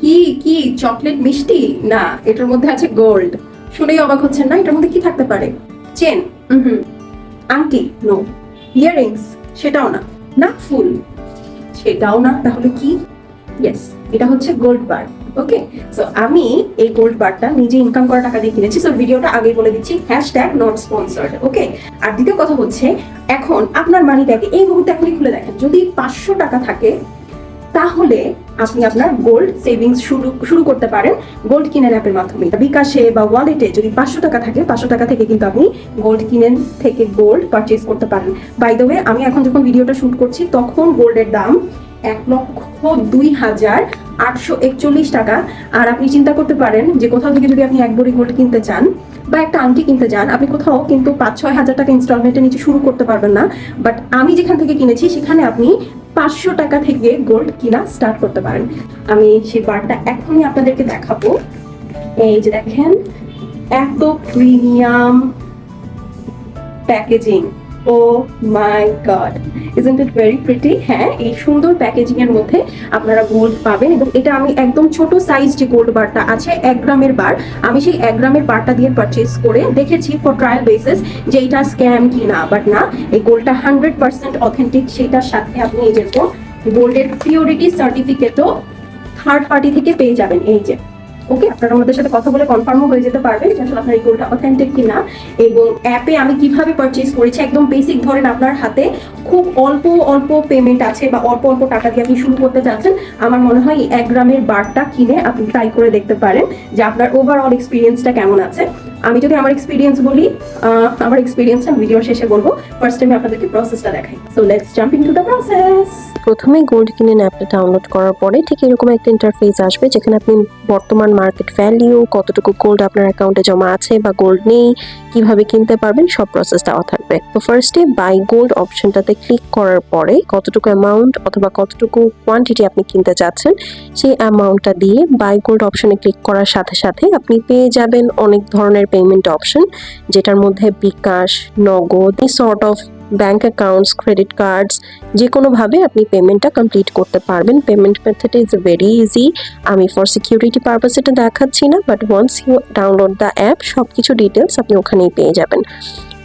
কি কি চকলেট মিষ্টি? না, এটার মধ্যে আছে গোল্ড। শুনেই অবাক হচ্ছেন না? এটার মধ্যে কি থাকতে পারে? চেন? হুম। আংটি? নো। ইয়াররিংস? সেটাও না। নাক ফুল? সেটাও না। তাহলে কি? ইয়েস, এটা হচ্ছে গোল্ড বার। ওকে, সো আমি এই গোল্ড বারটা নিজে ইনকাম করা টাকা দিয়ে কিনেছি। সো ভিডিওটা আগে বলে দিচ্ছি, #নট স্পন্সর্ড। ওকে, আর দ্বিতীয় কথা হচ্ছে, এখন আপনার মানি ব্যাগে এই মুহূর্তে এখনই খুলে দেখেন, যদি 500 টাকা থাকে তাহলে আপনি আপনার গোল্ড সেভিংস শুরু করতে পারেন গোল্ড কিনেন অ্যাপের মাধ্যমে। বিকাশে বা ওয়ালেটে যদি 500 টাকা থাকে, 500 টাকা থেকে কিন্তু আপনি গোল্ড কিনেন থেকে গোল্ড পারচেজ করতে পারেন। বাই দ্য ওয়ে, আমি এখন যখন ভিডিওটা শুট করছি তখন গোল্ডের দাম 1,02,841 টাকা। আর আপনি চিন্তা করতে পারেন যে কোথাও থেকে যদি আপনি এক ভরি গোল্ড কিনতে চান বা একটা আংটি কিনতে চান, আপনি কোথাও কিন্তু 5-6 হাজার টাকা ইনস্টলমেন্টের নিচে শুরু করতে পারবেন না। বাট আমি যেখান থেকে কিনেছি সেখানে আপনি 500 টাকা থেকে গোল্ড কিনা স্টার্ট করতে পারেন। আমি সেই বারটা এখনই আপনাদেরকে দেখাবো। এই যে দেখেন, এত premium packaging. Oh my God, isn't it very pretty? হ্যাঁ, এই সুন্দর প্যাকেজিং এর মধ্যে আপনারা গোল্ড পাবেন। এবং এটা আমি একদম ছোট সাইজ যে গোল্ড বারটা আছে, 1 গ্রামের বার, আমি সেই 1 গ্রামের বারটা দিয়ে পারচেজ করে দেখেছি ফর ট্রায়াল বেসিস যে এটা স্ক্যাম কিনা। বাট না, এই গোল্ডটা 100% অথেন্টিক। সেটার সাথে আপনি এই যে গোল্ডের পিওরিটি সার্টিফিকেটও থার্ড পার্টি থেকে পেয়ে যাবেন। এই যে, ওকে, আপনারা আমাদের সাথে কথা বলে কনফার্মও হয়ে যেতে পারবেন যে আসলে আপনার এই গোল্ডটা অথেন্টিক কিনা। এবং অ্যাপে আমি কিভাবে পারচেজ করেছি, একদম বেসিক ধরেন আপনার হাতে খুব অল্প অল্প পেমেন্ট আছে বা অল্প অল্প টাকা দিয়ে আপনি শুরু করতে চাচ্ছেন, আমার মনে হয় এই 1 গ্রামের বারটা কিনে আপনি ট্রাই করে দেখতে পারেন যে আপনার ওভারঅল এক্সপিরিয়েন্সটা কেমন আছে। আমি যদি আমার এক্সপিরিয়েন্স বলি, আমার এক্সপিরিয়েন্সটা ভিডিওর শেষে বলবো। ফার্স্ট টাইম আপনাদেরকে প্রসেসটা দেখাই। So let's jump into the process. প্রথমে গোল্ড কিনেন অ্যাপটা ডাউনলোড করার পরে ঠিক এরকম একটা ইন্টারফেস আসবে, যেখানে আপনি বর্তমান মার্কেট ভ্যালিউ, কতটুকু গোল্ড আপনার অ্যাকাউন্টে জমা আছে বা গোল্ড নেই, কিভাবে কিনতে পারবেন, সব প্রসেস দেওয়া থাকবে। তো ফার্স্টে বাই গোল্ড অপশনটাতে ক্লিক করার পরে কতটুকু অ্যামাউন্ট অথবা কতটুকু কোয়ান্টিটি আপনি কিনতে চাচ্ছেন সেই অ্যামাউন্টটা দিয়ে বাই গোল্ড অপশনে ক্লিক করার সাথে সাথে আপনি পেয়ে যাবেন অনেক ধরনের পেমেন্ট অপশন, যেটার মধ্যে bKash, Nagad, sort of bank accounts, credit cards, যে কোনোভাবে আপনি পেমেন্টটা কমপ্লিট করতে পারবেন। Payment method is very easy. আমি ফর সিকিউরিটি পারপাস এটা দেখাচ্ছি না, but once you download the app সব কিছু ডিটেলস আপনি ওখানেই পেয়ে যাবেন।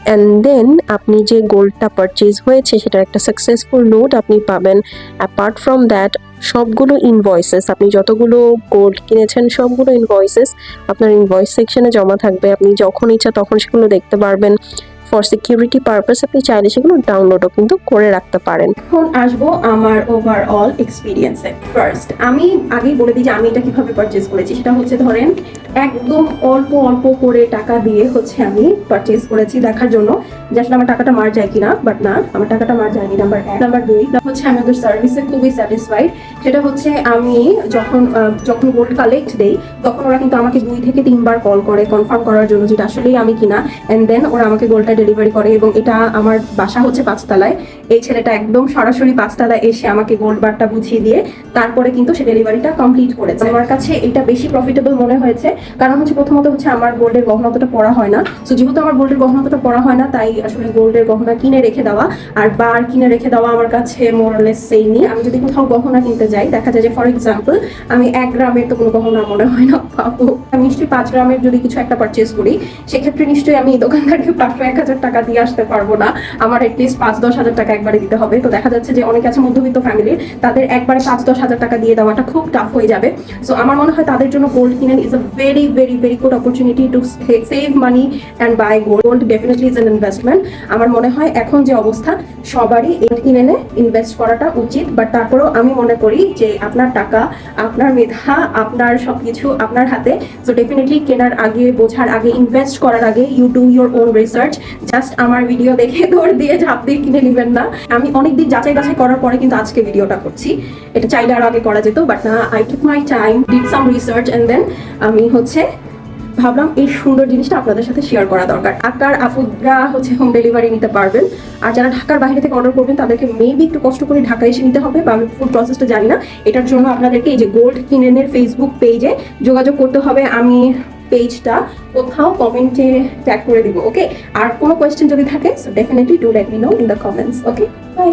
অ্যান্ড দেন আপনি যে গোল্ডটা পারচেজ হয়েছে সেটার একটা সাকসেসফুল নোট আপনি পাবেন। অ্যাপার্ট ফ্রম দ্যাট, সবগুলো ইনভয়েসেস, আপনি যতগুলো গোল্ড কিনেছেন সবগুলো ইনভয়েসেস আপনার ইনভয়েস সেকশনে জমা থাকবে। আপনি যখন ইচ্ছা তখন সেগুলো দেখতে পারবেন। ফর সিকিউরিটি পারপাস আপনি চাইলে সেগুলো ডাউনলোডও কিন্তু করে রাখতে পারেন। এখন আসবো আমার ওভারঅল এক্সপিরিয়েন্সে। ফার্স্ট আমি আগেই বলে দিই যে আমি এটা কিভাবে পারচেজ করেছি। সেটা হচ্ছে ধরেন একদম অল্প অল্প করে টাকা দিয়ে হচ্ছে আমি পারচেজ করেছি দেখার জন্য যে আসলে আমার টাকাটা মার যায় কিনা। বাট না, আমার টাকাটা মার যায়নি। নাম্বার 1। নাম্বার 2 হচ্ছে আমি ওদের সার্ভিসে খুবই স্যাটিসফাইড। সেটা হচ্ছে আমি যখন গোল্ড কালেক্ট দেই তখন ওরা কিন্তু আমাকে 2 থেকে 3 বার কল করে কনফার্ম করার জন্য যেটা আসলেই আমি কিনা। অ্যান্ড দেন ওরা আমাকে গোল্ডটা ডেলিভারি করে। এবং এটা আমার বাসা হচ্ছে 5 তলায়। এই ছেলেটা একদম সরাসরি 5 তলায় এসে আমাকে গোল্ড বারটা বুঝিয়ে দিয়ে তারপরে কিন্তু সে ডেলিভারিটা কমপ্লিট করেছে। আমার কাছে এটা বেশি প্রফিটেবল মনে হয়েছে, কারণ হচ্ছে প্রথমত হচ্ছে আমার গোল্ডের গহনা অতটা পড়া হয় না। সো যেহেতু আমার গোল্ডের গহনা অতটা পড়া হয় না, তাই আসলে গোল্ডের গহনা কিনে রেখে দেওয়া আর বার কিনে রেখে দেওয়া আমার কাছে মোরলেস সেমই। আমি যদি কোথাও গহনা কিনতে যাই, দেখা যায় যে ফর এক্সাম্পল আমি 1 গ্রামের তো কোনো গহনা মনে হয় না পাবো। আমি নিশ্চয়ই 5 গ্রামের যদি কিছু একটা পারচেজ করি, সেক্ষেত্রে নিশ্চয়ই আমি দোকানদারকে 500-1000 টাকা দিয়ে আসতে পারবো না। আমার এটলিস্ট 5-10 হাজার টাকা একবারে দিতে হবে। তো দেখা যাচ্ছে যে অনেকে আছে মধ্যবিত্ত ফ্যামিলির, তাদের একবারে 5-10 হাজার টাকা দিয়ে দেওয়াটা খুব টাফ হয়ে যাবে। সো আমার মনে হয় তাদের জন্য গোল্ড কিনেন is a very very very good opportunity to save money and buy gold. Gold definitely is an investment. আমার মনে হয় এখন যে অবস্থা, সবারই কিনে ইনভেস্ট করাটা উচিত। বাট তারপরেও আমি মনে করি যে আপনার টাকা, আপনার মেধা, আপনার সবকিছু আপনার হাতে। সো ডেফিনেটলি কেনার আগে, বোঝার আগে, ইনভেস্ট করার আগে you do your own research. Just আমার ভিডিও দেখে দৌড় দিয়ে ঝাঁপ দিয়ে কিনে নেবেন না। আমি অনেকদিন যাচাই বাছাই করার পরে কিন্তু আজকে ভিডিওটা করছি। এটা চাইলে আরো আগে করা যেত, বাট না, I took my time, did some research and then আমি ভাবলাম এই সুন্দর জিনিসটা আপনাদের সাথে শেয়ার করা দরকার। আকার আপুরা হচ্ছে হোম ডেলিভারি নিতে পারবেন। আর যারা ঢাকার বাইরে থেকে অর্ডার করবেন তাদেরকে মেবি একটু কষ্ট করে ঢাকায় এসে নিতে হবে, বা আমি ফুল প্রসেসটা জানি না। এটার জন্য আপনাদেরকে এই যে গোল্ড কিনেনের ফেসবুক পেজে যোগাযোগ করতে হবে। আমি পেজটা কোথাও কমেন্টে ট্যাগ করে দিব। ওকে, আর কোনো কোয়েশ্চেন যদি থাকে so definitely do let me know in the comments. Okay, by.